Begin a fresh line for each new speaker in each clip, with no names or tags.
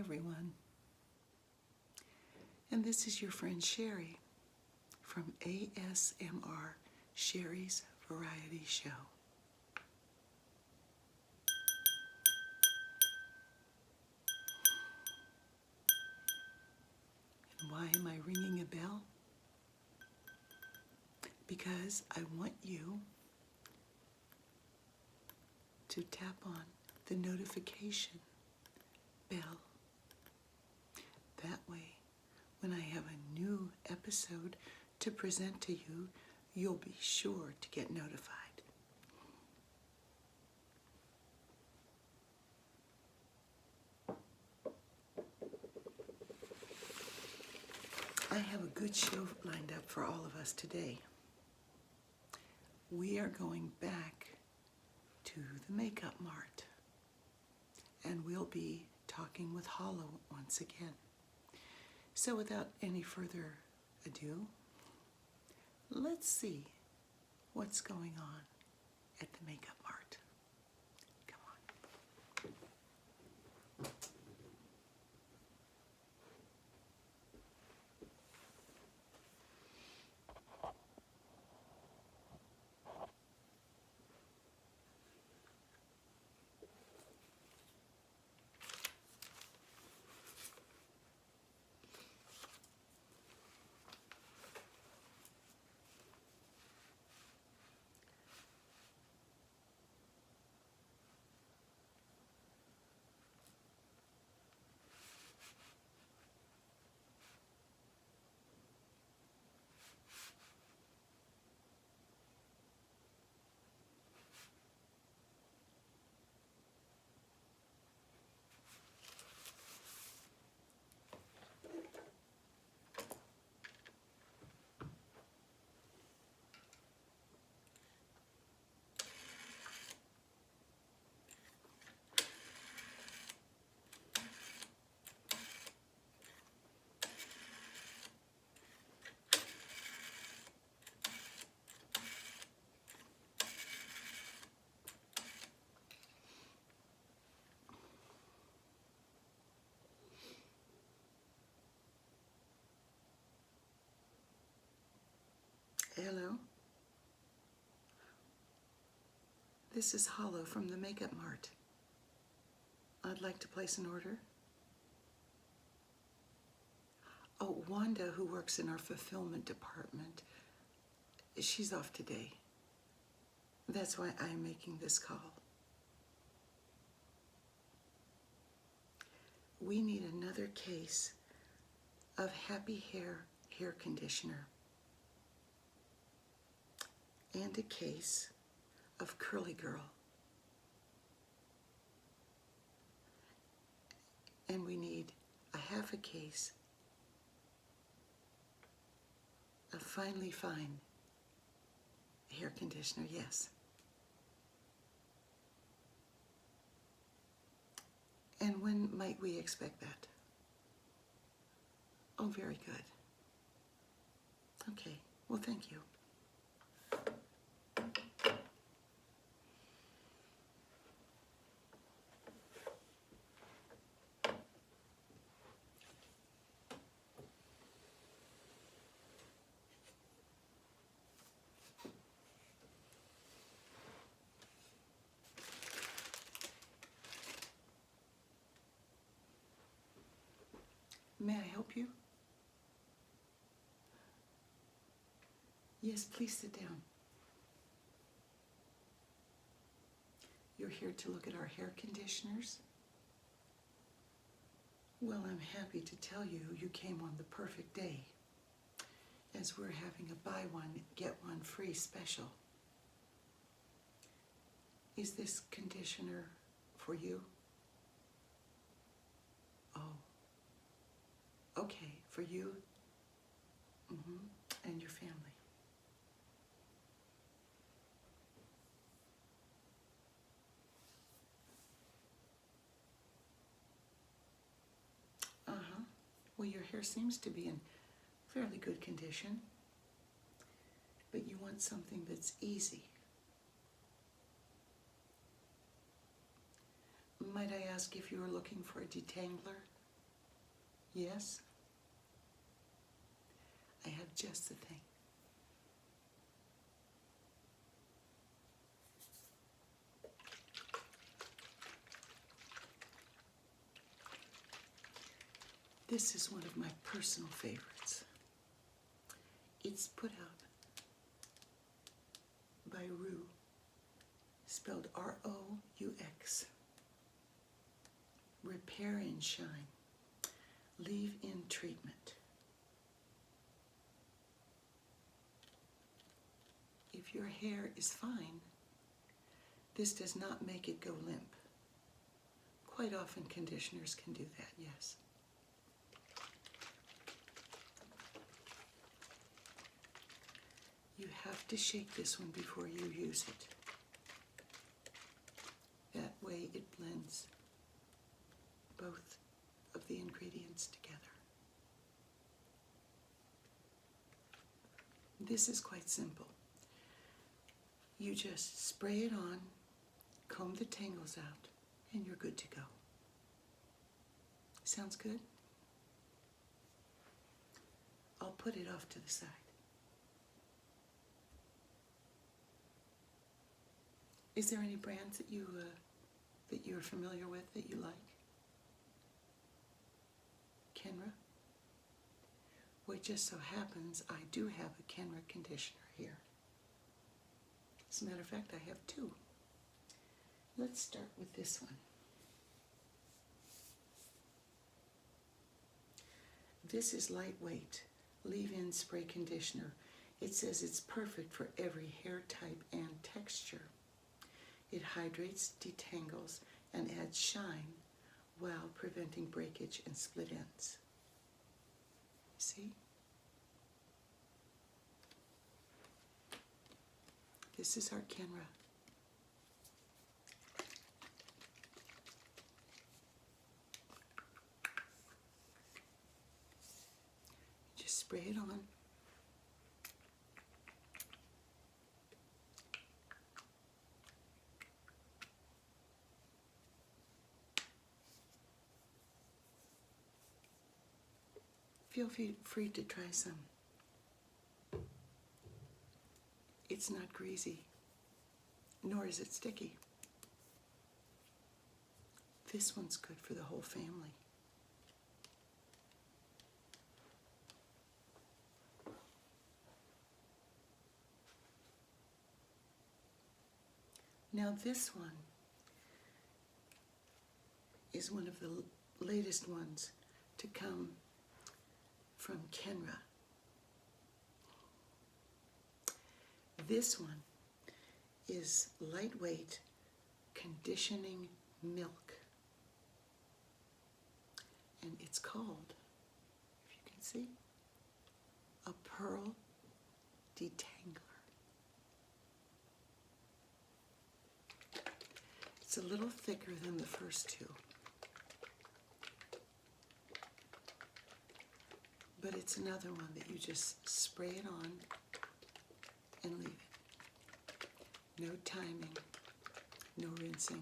everyone, and this is your friend Sherry from ASMR Sherry's Variety Show. And why am I ringing a bell? Because I want you to tap on the notification bell. That way, when I have a new episode to present to you, you'll be sure to get notified. I have a good show lined up for all of us today. We are going back to the Makeup Mart, and we'll be talking with Hollow once again. So without any further ado, let's see what's going on at the Makeup Mart. Come on. Hello. This is Hollow from the Makeup Mart. I'd like to place an order. Oh, Wanda, who works in our fulfillment department, she's off today. That's why I'm making this call. We need another case of Happy hair conditioner and a case of Curly Girl. And we need a half a case of Finely Fine hair conditioner, yes. And when might we expect that? Oh, very good. Okay, well, thank you. May I help you? Yes, please sit down. You're here to look at our hair conditioners? Well, I'm happy to tell you you came on the perfect day, as we're having a buy one, get one free special. Is this conditioner for you? Oh. Okay, for you and your family. Well, your hair seems to be in fairly good condition, but you want something that's easy. Might I ask if you were looking for a detangler Yes, I have just the thing. This is one of my personal favorites. It's put out by Rue, spelled R-O-U-X. Repair and Shine Leave-In Treatment. If your hair is fine, this does not make it go limp. Quite often conditioners can do that, yes. You have to shake this one before you use it. That way it blends both of the ingredients together. This is quite simple. You just spray it on, comb the tangles out, and you're good to go. Sounds good? I'll put it off to the side. Is there any brands that you're familiar with that you like? Kenra? Well, it just so happens I do have a Kenra conditioner here. As a matter of fact, I have two. Let's start with this one. This is lightweight, leave-in spray conditioner. It says it's perfect for every hair type and texture. It hydrates, detangles, and adds shine while preventing breakage and split ends. See? This is our Kenra. Just spray it on. Feel free to try some. It's not greasy, nor is it sticky. This one's good for the whole family. Now this one is one of the latest ones to come from Kenra. This one is lightweight conditioning milk. And it's called, if you can see, a Pearl Detangler. It's a little thicker than the first two, but it's another one that you just spray it on and leave it. No timing, no rinsing.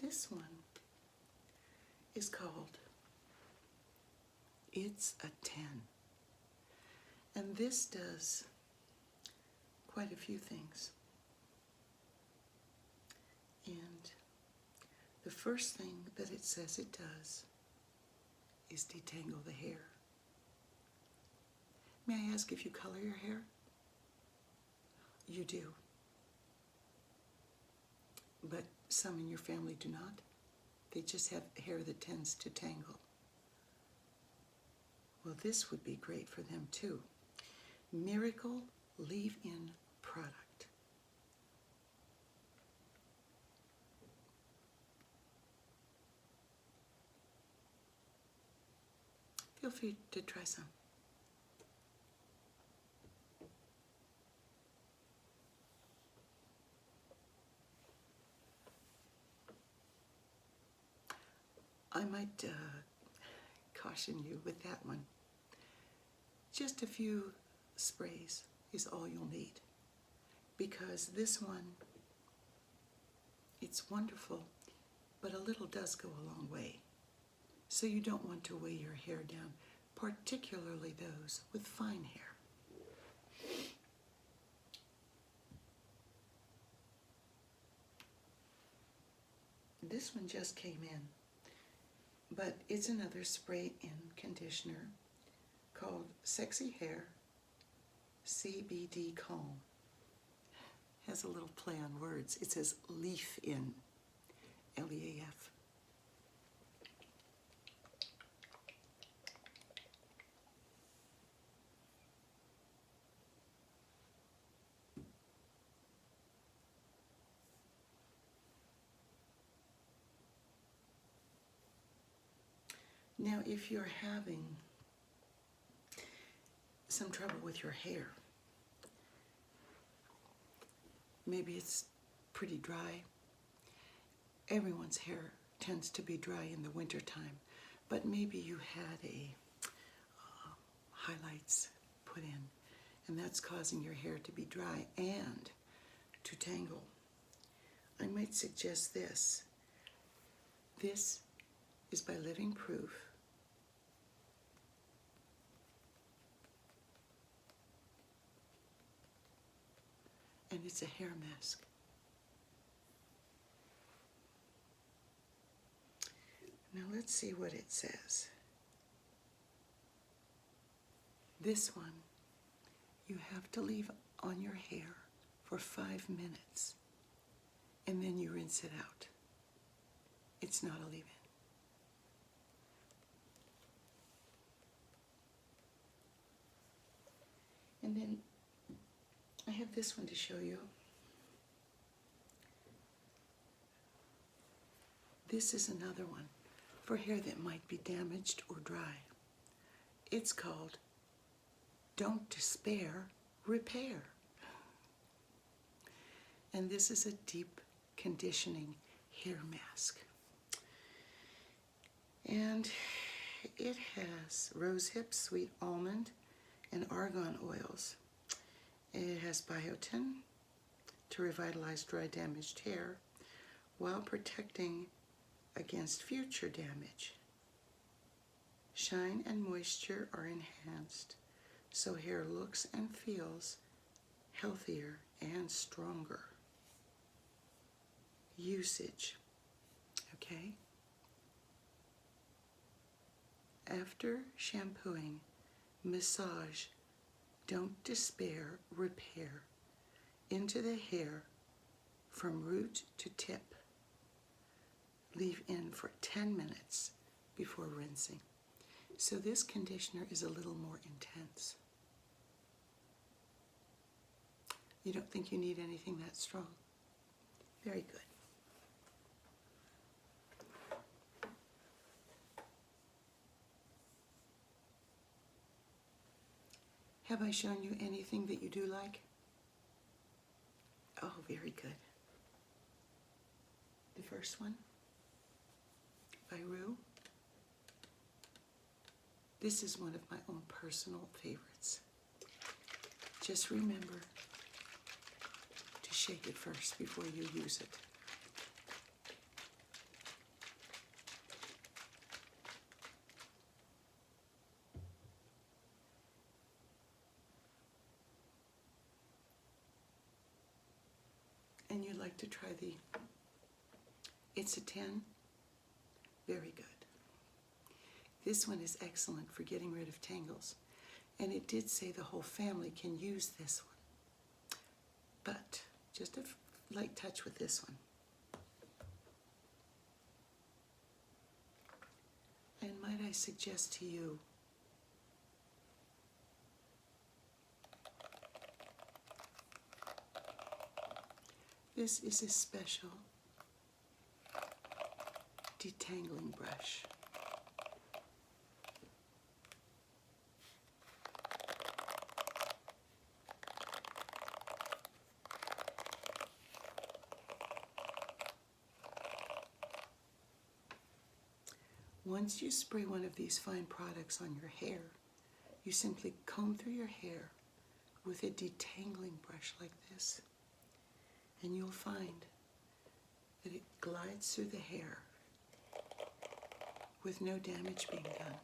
This one is called It's a 10. And this does quite a few things. And the first thing that it says it does is detangle the hair. May I ask if you color your hair? You do. But some in your family do not. They just have hair that tends to tangle. Well, this would be great for them too. Miracle Leave-In Product. Feel free to try some. I might caution you with that one. Just a few sprays is all you'll need, because this one, it's wonderful, but a little does go a long way. So you don't want to weigh your hair down, particularly those with fine hair. This one just came in, but it's another spray-in conditioner called Sexy Hair CBD Calm. Has a little play on words. It says leaf in, L-E-A-F. Now, if you're having some trouble with your hair, maybe it's pretty dry. Everyone's hair tends to be dry in the wintertime, but maybe you had a highlights put in, and that's causing your hair to be dry and to tangle. I might suggest this. This is by Living Proof. And it's a hair mask. Now let's see what it says. This one, you have to leave on your hair for 5 minutes, and then you rinse it out. It's not a leave-in. And then I have this one to show you. This is another one for hair that might be damaged or dry. It's called Don't Despair, Repair. And this is a deep conditioning hair mask. And it has rosehip, sweet almond, and argan oils. It has biotin to revitalize dry, damaged hair while protecting against future damage. Shine and moisture are enhanced, so hair looks and feels healthier and stronger. Usage, okay? After shampooing, massage Don't Despair, Repair into the hair from root to tip. Leave in for 10 minutes before rinsing. So this conditioner is a little more intense. You don't think you need anything that strong? Very good. Have I shown you anything that you do like? Oh, very good. The first one, by Rue. This is one of my own personal favorites. Just remember to shake it first before you use it. And you'd like to try the It's a 10? Very good. This one is excellent for getting rid of tangles. And it did say the whole family can use this one. But just a light touch with this one. And might I suggest to you, this is a special detangling brush. Once you spray one of these fine products on your hair, you simply comb through your hair with a detangling brush like this, and you'll find that it glides through the hair with no damage being done.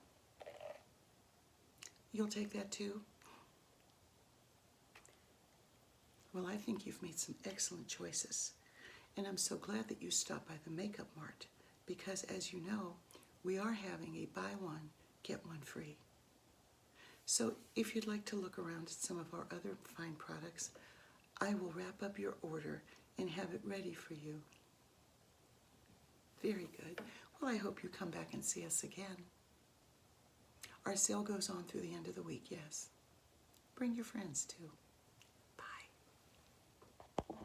You'll take that too? Well, I think you've made some excellent choices, and I'm so glad that you stopped by the Makeup Mart, because as you know, we are having a buy one, get one free. So if you'd like to look around at some of our other fine products, I will wrap up your order and have it ready for you. Very good. Well, I hope you come back and see us again. Our sale goes on through the end of the week, yes. Bring your friends too.